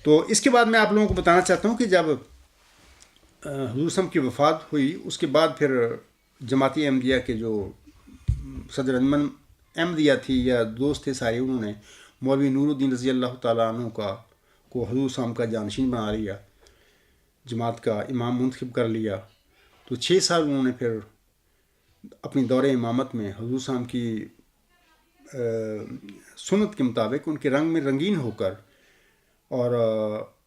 تو اس کے بعد میں آپ لوگوں کو بتانا چاہتا ہوں کہ جب حضور صلی کی وفات ہوئی اس کے بعد پھر جماعت احمدیہ کے جو صدر انجمن احمدیہ تھی یا دوست تھے سارے، انہوں نے مولوی نور الدین رضی اللہ تعالیٰ عنہ کو حضور صلی کا جانشین بنا لیا، جماعت کا امام منتخب کر لیا۔ تو 6 سال انہوں نے پھر اپنی دور امامت میں حضور صلی کی سنت کے مطابق ان کے رنگ میں رنگین ہو کر اور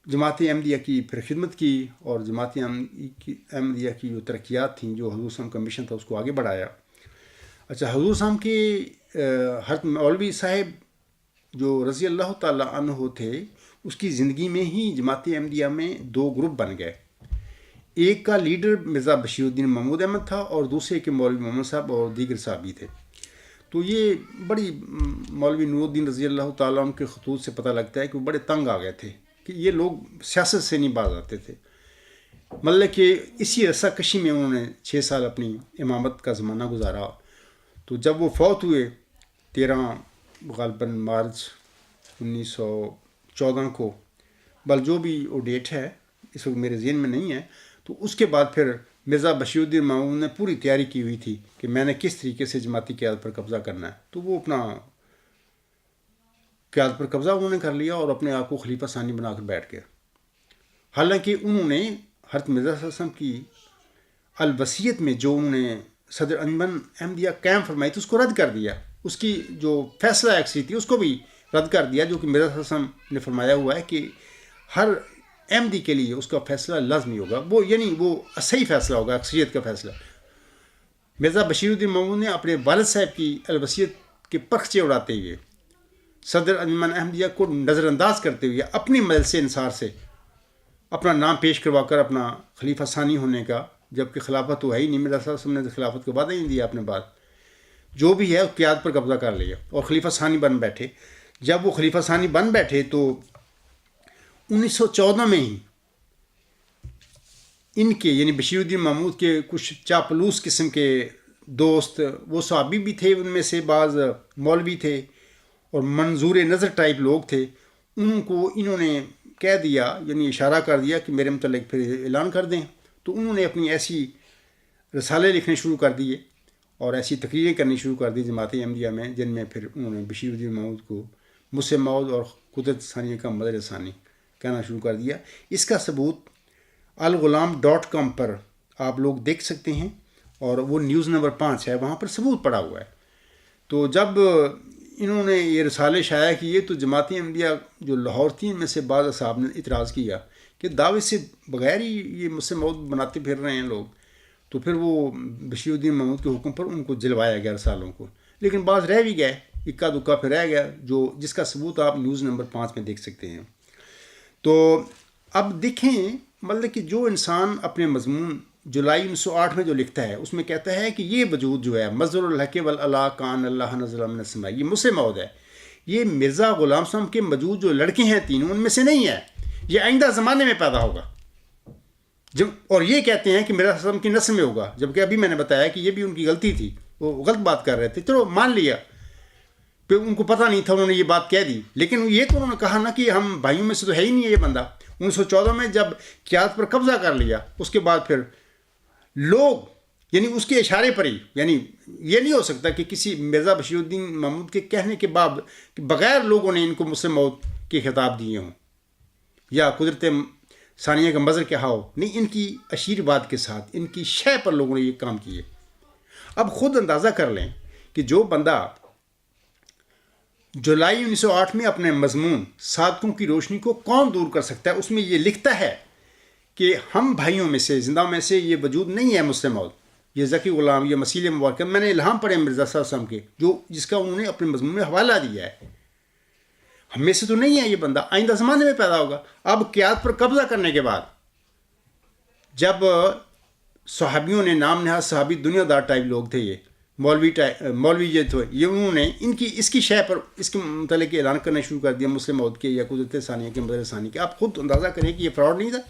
جماعت احمدیہ کی پھر خدمت کی، اور جماعت احمدیہ کی جو ترقیات تھیں، جو حضور صلی کا مشن تھا، اس کو آگے بڑھایا۔ اچھا، حضور صلی کے حضرت مولوی صاحب جو رضی اللہ تعالیٰ عنہ تھے، اس کی زندگی میں ہی جماعت احمدیہ میں 2 گروپ بن گئے۔ ایک کا لیڈر مرزا بشیر الدین محمود احمد تھا، اور دوسرے کے مولوی محمد صاحب اور دیگر صاحب بھی تھے۔ تو یہ بڑی مولوی نور الدین رضی اللہ تعالیٰ عنہ کے خطوط سے پتہ لگتا ہے کہ وہ بڑے تنگ آ گئے تھے کہ یہ لوگ سیاست سے نہیں باز آتے تھے، مطلب کہ اسی رسہ کشی میں انہوں نے 6 سال اپنی امامت کا زمانہ گزارا۔ تو جب وہ فوت ہوئے 13 غالباً مارچ 1914 کو، بل جو بھی وہ ڈیٹ ہے اس وقت میرے ذہن میں نہیں ہے، تو اس کے بعد پھر مرزا بشیر الدین محمود نے پوری تیاری کی ہوئی تھی کہ میں نے کس طریقے سے جماعتی قیادت پر قبضہ کرنا ہے۔ تو وہ اپنا قیادت پر قبضہ انہوں نے کر لیا اور اپنے آپ کو خلیفہ ثانی بنا کر بیٹھ گئے۔ حالانکہ انہوں نے حضرت مرزا صلی اللہ علیہ وسلم کی الوصیت میں جو انہوں نے صدر انجمن احمدیہ قائم فرمائی تھی اس کو رد کر دیا، اس کی جو فیصلہ ایکسی تھی اس کو بھی رد کر دیا، جو کہ مرزا صلی اللہ علیہ وسلم نے فرمایا ہوا ہے کہ ہر احمدی کے لیے اس کا فیصلہ لازمی ہوگا، وہ یعنی وہ صحیح فیصلہ ہوگا، اکثریت کا فیصلہ۔ مرزا بشیر الدین محمود نے اپنے والد صاحب کی الوصیت کے پرخچے اڑاتے ہوئے، صدر انجمن احمدیہ کو نظر انداز کرتے ہوئے، اپنی مجلس انصار سے اپنا نام پیش کروا کر اپنا خلیفہ ثانی ہونے کا، جبکہ خلافت تو ہے ہی نہیں، مرزا صلی اللہ علیہ وسلم نے خلافت کا وعدہ ہی نہیں دیا اپنے بعد، جو بھی ہے قیادت پر قبضہ کر لیا اور خلیفہ ثانی بن بیٹھے۔ جب وہ خلیفہ ثانی بن بیٹھے تو 1914 میں ہی ان کے یعنی بشیر الدین محمود کے کچھ چاپلوس قسم کے دوست، وہ صحابی بھی تھے، ان میں سے بعض مولوی تھے اور منظور نظر ٹائپ لوگ تھے، ان کو انہوں نے کہہ دیا، یعنی اشارہ کر دیا کہ میرے متعلق پھر اعلان کر دیں۔ تو انہوں نے اپنی ایسی رسالے لکھنے شروع کر دیے اور ایسی تقریریں کرنی شروع کر دی جماعت احمدیہ میں، جن میں پھر انہوں نے بشیر الدین محمود کو مسلم موعود اور قدرت ثانیہ کا مدر ثانی کہنا شروع کر دیا۔ اس کا ثبوت الغلام.com پر آپ لوگ دیکھ سکتے ہیں، اور وہ نیوز نمبر 5 ہے، وہاں پر ثبوت پڑا ہوا ہے۔ تو جب انہوں نے یہ رسالے شائع کیے تو جماعت احمدیہ جو لاہور تھی، ان میں سے بعض اصحاب نے اعتراض کیا کہ دعوے سے بغیر ہی یہ مسلم موعود بناتے پھر رہے ہیں لوگ۔ تو پھر وہ بشیر الدین محمود کے حکم پر ان کو جلوایا گیا رسالوں کو، لیکن بعض رہ بھی گئے، اکا دکا پھر رہ گیا، جس کا ثبوت آپ نیوز نمبر 5 میں دیکھ سکتے ہیں۔ تو اب دیکھیں، مطلب کہ جو انسان اپنے مضمون جولائی 1908 میں جو لکھتا ہے، اس میں کہتا ہے کہ یہ وجود جو ہے مظہر الحق والعلا کان اللہ نزل من السماء، یہ مسلم موعود ہے، یہ مرزا غلام صاحب کے موجود جو لڑکے ہیں تینوں، ان میں سے نہیں ہے، یہ آئندہ زمانے میں پیدا ہوگا۔ اور یہ کہتے ہیں کہ مرزا صاحب کی نسل میں ہوگا، جبکہ ابھی میں نے بتایا کہ یہ بھی ان کی غلطی تھی، وہ غلط بات کر رہے تھے، چلو مان لیا، پھر ان کو پتہ نہیں تھا، انہوں نے یہ بات کہہ دی، لیکن یہ تو انہوں نے کہا نا کہ ہم بھائیوں میں سے تو ہے ہی نہیں ہے یہ بندہ۔ 1914 میں جب قیادت پر قبضہ کر لیا، اس کے بعد پھر لوگ یعنی اس کے اشارے پر ہی، یعنی یہ نہیں ہو سکتا کہ کسی مرزا بشیر الدین محمود کے کہنے کے بعد بغیر لوگوں نے ان کو مسلم موعود کے خطاب دیے ہوں یا قدرت ثانیہ کا مظہر کہا ہو، نہیں، ان کی آشیرواد کے ساتھ، ان کی شے پر لوگوں نے یہ کام کیے۔ اب خود اندازہ کر لیں کہ جو بندہ جولائی 1908 میں اپنے مضمون صادقوں کی روشنی کو کون دور کر سکتا ہے، اس میں یہ لکھتا ہے کہ ہم بھائیوں میں سے، زندہ میں سے یہ وجود نہیں ہے مسلم موعود، یہ ذکی غلام، یہ مسیل مبارکہ، میں نے الہام پڑھے مرزا صلی اللہ علیہ وسلم کے، جس کا انہوں نے اپنے مضمون میں حوالہ دیا ہے، ہم میں سے تو نہیں ہے یہ بندہ، آئندہ زمانے میں پیدا ہوگا۔ اب قیادت پر قبضہ کرنے کے بعد جب صحابیوں نے، نام نہاد صحابی دنیا دار ٹائپ لوگ تھے، یہ مولوی یہ تھے، یہ انہوں نے اس کی شے پر اس کے متعلق اعلان کرنا شروع کر دیا، مسلم موعود کے یا قدرت ثانیہ کے مدر ثانی کے۔ آپ خود اندازہ کریں کہ یہ فراڈ نہیں تھا،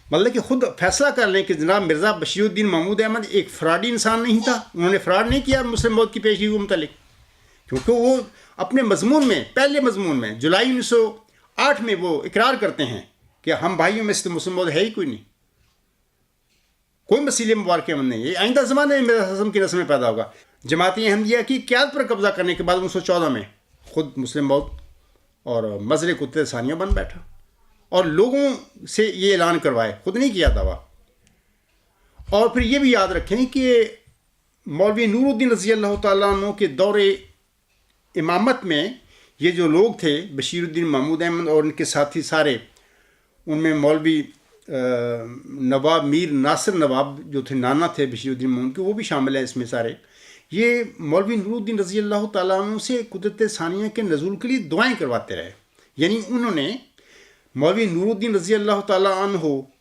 مطلب کہ خود فیصلہ کر لیں کہ جناب مرزا بشیر الدین محمود احمد ایک فراڈی انسان نہیں تھا، انہوں نے فراڈ نہیں کیا مسلم موعود کی پیشگی کے متعلق، کیونکہ وہ اپنے مضمون میں، پہلے مضمون میں جولائی 1908 میں وہ اقرار کرتے ہیں کہ ہم بھائیوں میں سے تو مسلم موعود ہے ہی کوئی نہیں، کوئی مسیح مبارک امن نہیں ہے، آئندہ زمانے میں مرزا اعظم کی نسل میں پیدا ہوگا۔ جماعت احمدیہ کی قیادت پر قبضہ کرنے کے بعد 1914 میں خود مسلم موعود اور مظہر کتب ثانیہ بن بیٹھا اور لوگوں سے یہ اعلان کروائے، خود نہیں کیا دعویٰ۔ اور پھر یہ بھی یاد رکھیں کہ مولوی نور الدین رضی اللہ تعالیٰ عنہ کے دور امامت میں یہ جو لوگ تھے، بشیر الدین محمود احمد اور ان کے ساتھی سارے، ان میں مولوی نواب میر ناصر نواب جو تھے، نانا تھے بشیر الدین محمود کے، وہ بھی شامل ہیں اس میں سارے۔ یہ مولوی نور الدین رضی اللہ تعالیٰ عنہ سے قدرت ثانیہ کے نزول کے لیے دعائیں کرواتے رہے، یعنی انہوں نے مولوی نور الدین رضی اللہ تعالیٰ عنہ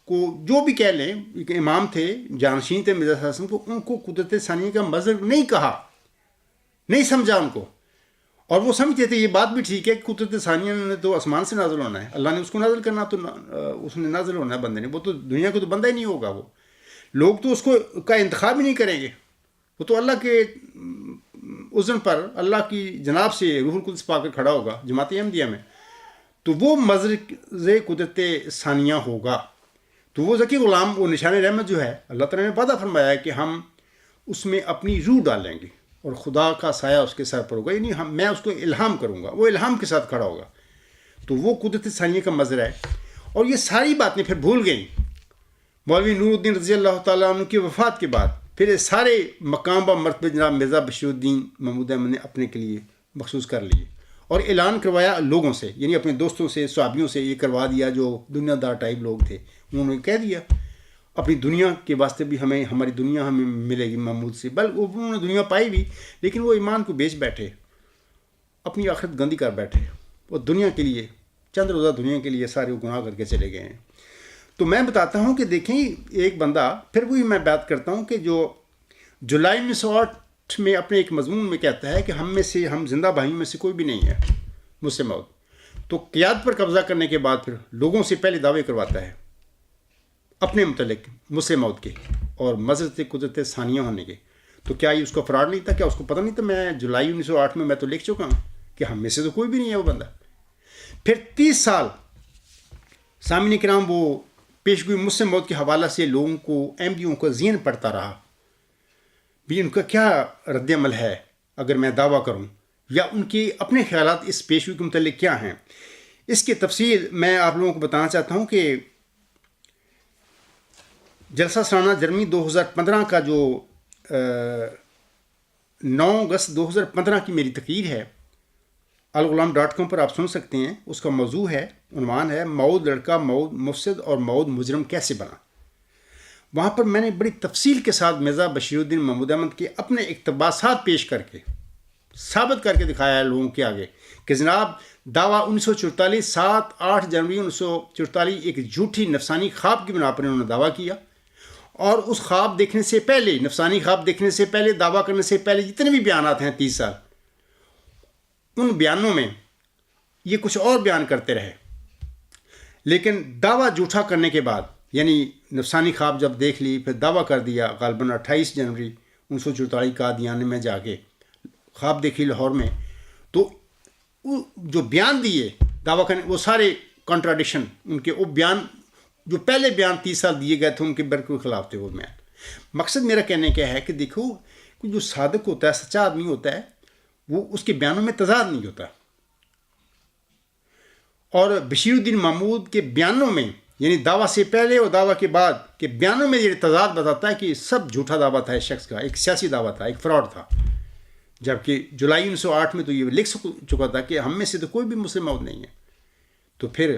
کو جو بھی کہہ لیں، امام تھے، جانشین تھے مرزا حسن کو، ان کو قدرت ثانیہ کا مظہر نہیں کہا، نہیں سمجھا ان کو، اور وہ سمجھتے تھے یہ بات بھی ٹھیک ہے کہ قدرت ثانیہ نے تو آسمان سے نازل ہونا ہے، اللہ نے اس کو نازل کرنا، تو اس نے نازل ہونا ہے بندے نے، وہ تو دنیا کو تو بندہ ہی نہیں ہوگا، وہ لوگ تو اس کو کا انتخاب ہی نہیں کریں گے، وہ تو اللہ کے اذن پر اللہ کی جناب سے روح القدس پا کر کھڑا ہوگا جماعت احمدیہ میں، تو وہ مظہر قدرت ثانیہ ہوگا۔ تو وہ ذکی غلام، وہ نشان رحمت جو ہے، اللہ تعالیٰ نے وعدہ فرمایا ہے کہ ہم اس میں اپنی روح ڈالیں گے اور خدا کا سایہ اس کے سر پر ہوگا، یعنی میں اس کو الہام کروں گا، وہ الہام کے ساتھ کھڑا ہوگا، تو وہ قدرت ثانیہ کا مظہر ہے۔ اور یہ ساری باتیں پھر بھول گئیں مولوی نور الدین رضی اللہ تعالیٰ عنہ کی وفات کے بعد، پھر یہ سارے مقام و مرتبے جناب مرزا بشیر الدین محمود احمد نے اپنے کے لیے مخصوص کر لیے اور اعلان کروایا لوگوں سے، یعنی اپنے دوستوں سے، صحابیوں سے یہ کروا دیا جو دنیا دار ٹائپ لوگ تھے، انہوں نے کہہ دیا اپنی دنیا کے واسطے بھی ہماری دنیا ہمیں ملے گی محمود سے، بلکہ انہوں نے دنیا پائی بھی، لیکن وہ ایمان کو بیچ بیٹھے، اپنی آخرت گندی کر بیٹھے، وہ دنیا کے لیے، چند روزہ دنیا کے لیے سارے گناہ کر کے چلے گئے ہیں۔ تو میں بتاتا ہوں کہ دیکھیں ایک بندہ، پھر وہی میں بات کرتا ہوں کہ جو جولائی 1908 میں اپنے ایک مضمون میں کہتا ہے کہ ہم زندہ بھائیوں میں سے کوئی بھی نہیں ہے مسلم موعود، تو قیادت پر قبضہ کرنے کے بعد پھر لوگوں سے پہلے دعوے کرواتا ہے اپنے متعلق مسلم موعود کے اور مظہر قدرت ثانیہ ہونے کے، تو کیا یہ اس کو فراڈ نہیں تھا؟ کیا اس کو پتہ نہیں تھا؟ میں جولائی 1908 میں تو لکھ چکا ہوں کہ ہم میں سے تو کوئی بھی نہیں ہے وہ بندہ۔ پھر 30 سال سامعین کرام وہ پیشگوئی مسلم موعود کے حوالہ سے لوگوں کو، احمدیوں کا ذہن پڑتا رہا بھی ان کا کیا رد عمل ہے اگر میں دعویٰ کروں، یا ان کے اپنے خیالات اس پیشگوئی کے متعلق کیا ہیں۔ اس کی تفصیل میں آپ لوگوں کو بتانا چاہتا ہوں کہ جلسہ سالانہ جرمنی 2015 کا جو 9 اگست 2015 کی میری تقریر ہے، الغلام.com پر آپ سن سکتے ہیں، اس کا موضوع ہے، عنوان ہے موعود لڑکا، موعود مفسد اور موعود مجرم کیسے بنا۔ وہاں پر میں نے بڑی تفصیل کے ساتھ مرزا بشیر الدین محمود احمد کے اپنے اقتباسات پیش کر کے ثابت کر کے دکھایا ہے لوگوں کے آگے کہ جناب دعویٰ 1944 7-8 جنوری 1944 ایک جھوٹی نفسانی خواب کی بنا پر انہوں نے دعویٰ کیا، اور اس خواب دیکھنے سے پہلے، نفسانی خواب دیکھنے سے پہلے، دعویٰ کرنے سے پہلے جتنے بھی بیانات ہیں 30 سال، ان بیانوں میں یہ کچھ اور بیان کرتے رہے، لیکن دعویٰ جھوٹا کرنے کے بعد، یعنی نفسانی خواب جب دیکھ لی، پھر دعویٰ کر دیا غالباً 28 جنوری 1944 قادیانے میں جا کے خواب دیکھی لاہور میں، تو جو بیان دیے دعویٰ کرنے، وہ سارے کنٹراڈکشن ان کے، وہ بیان جو پہلے بیان 30 سال دیے گئے تھے ان کے بالکل خلاف تھے وہ بیان۔ مقصد میرا کہنے کیا ہے کہ دیکھو جو صادق ہوتا ہے، سچا آدمی ہوتا ہے، وہ اس کے بیانوں میں تضاد نہیں ہوتا، اور بشیر الدین محمود کے بیانوں میں، یعنی دعویٰ سے پہلے اور دعویٰ کے بعد کے بیانوں میں یہ تضاد بتاتا ہے کہ سب جھوٹا دعویٰ تھا اس شخص کا، ایک سیاسی دعویٰ تھا، ایک فراڈ تھا، جبکہ جولائی 1908 میں تو یہ لکھ چکا تھا کہ ہم میں سے تو کوئی بھی مسلم موعود نہیں ہے۔ تو پھر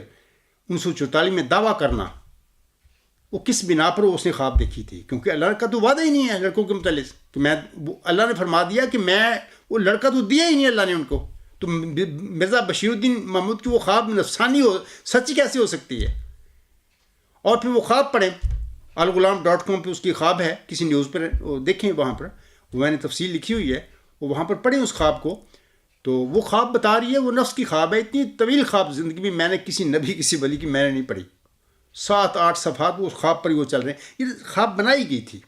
1944 میں دعویٰ کرنا، وہ کس بنا پر اس نے خواب دیکھی تھی؟ کیونکہ اللہ کا تو وعدہ ہی نہیں ہے لڑکوں کے متعلق کہ میں، اللہ نے فرما دیا کہ میں، وہ لڑکا تو دیا ہی نہیں اللہ نے ان کو، تو مرزا بشیر الدین محمود کی وہ خواب نفسانی ہو، سچی کیسے ہو سکتی ہے؟ اور پھر وہ خواب پڑھیں، الغلام.com پہ اس کی خواب ہے، کسی نیوز پر دیکھیں، وہاں پر وہ میں نے تفصیل لکھی ہوئی ہے، وہ وہاں پر پڑھیں اس خواب کو، تو وہ خواب بتا رہی ہے، وہ نفس کی خواب ہے، اتنی طویل خواب زندگی میں نے کسی نبی، کسی ولی کی میں نے نہیں پڑھی، 7-8 صفحات وہ اس خواب پر ہی وہ چل رہے ہیں، یہ خواب بنائی گئی تھی۔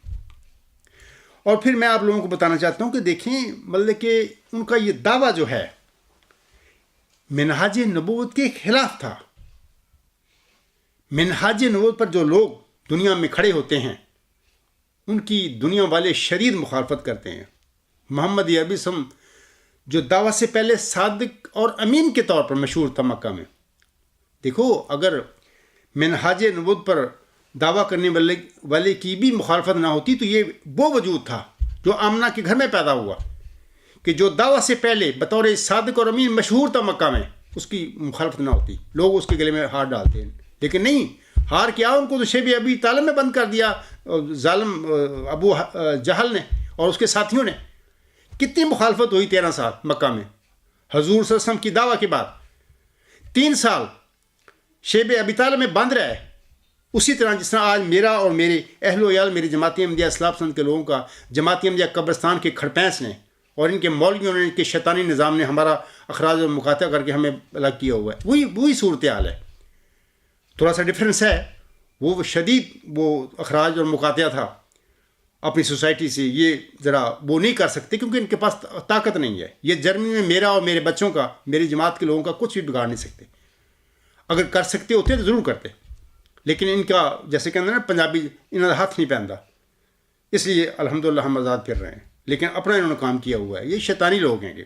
اور پھر میں آپ لوگوں کو بتانا چاہتا ہوں کہ دیکھیں مطلب کہ ان کا یہ دعویٰ جو ہے، منہاج نبوت کے خلاف تھا. منہاج نبوت پر جو لوگ دنیا میں کھڑے ہوتے ہیں ان کی دنیا والے شدید مخالفت کرتے ہیں. محمد عربی وسلم جو دعوت سے پہلے صادق اور امین کے طور پر مشہور تھا مکہ میں. دیکھو اگر منہاج نبوت پر دعویٰ کرنے والے کی بھی مخالفت نہ ہوتی تو یہ وہ وجود تھا جو آمنہ کے گھر میں پیدا ہوا کہ جو دعوت سے پہلے بطور صادق اور امین مشہور تھا مکہ میں، اس کی مخالفت نہ ہوتی. لوگ اس کے گلے میں ہار ڈالتے ہیں، لیکن نہیں، ہار کیا ان کو تو شیب ابی طالب میں بند کر دیا ظالم ابو جہل نے اور اس کے ساتھیوں نے. کتنی مخالفت ہوئی 13 سال مکہ میں حضور صلی اللہ علیہ وسلم کی دعوت کے بعد. 3 سال شیب ابی طالب میں بند رہے، اسی طرح جس طرح آج میرا اور میرے اہل و عیال میری جماعتی احمدیہ اصلاح پسند کے لوگوں کا جماعتی احمدیہ قبرستان کے کھڑپینس نے اور ان کے مولویوں نے، ان کے شیطانی نظام نے ہمارا اخراج اور مقاطع کر کے ہمیں الگ کیا ہوا ہے. وہی صورتحال ہے. تھوڑا سا ڈفرینس ہے، وہ شدید وہ اخراج اور مقاطع تھا اپنی سوسائٹی سے. یہ ذرا وہ نہیں کر سکتے کیونکہ ان کے پاس طاقت نہیں ہے. یہ جرمنی میں میرا اور میرے بچوں کا، میری جماعت کے لوگوں کا کچھ بھی بگاڑ نہیں سکتے. اگر کر سکتے ہوتے تو ضرور کرتے، لیکن ان کا جیسے کہتے ہیں نا پنجابی، انہوں نے ہاتھ نہیں پہنتا. اس لیے الحمدللہ ہم آزاد پھر رہے ہیں، لیکن اپنا انہوں نے کام کیا ہوا ہے. یہ شیطانی لوگ ہیں کہ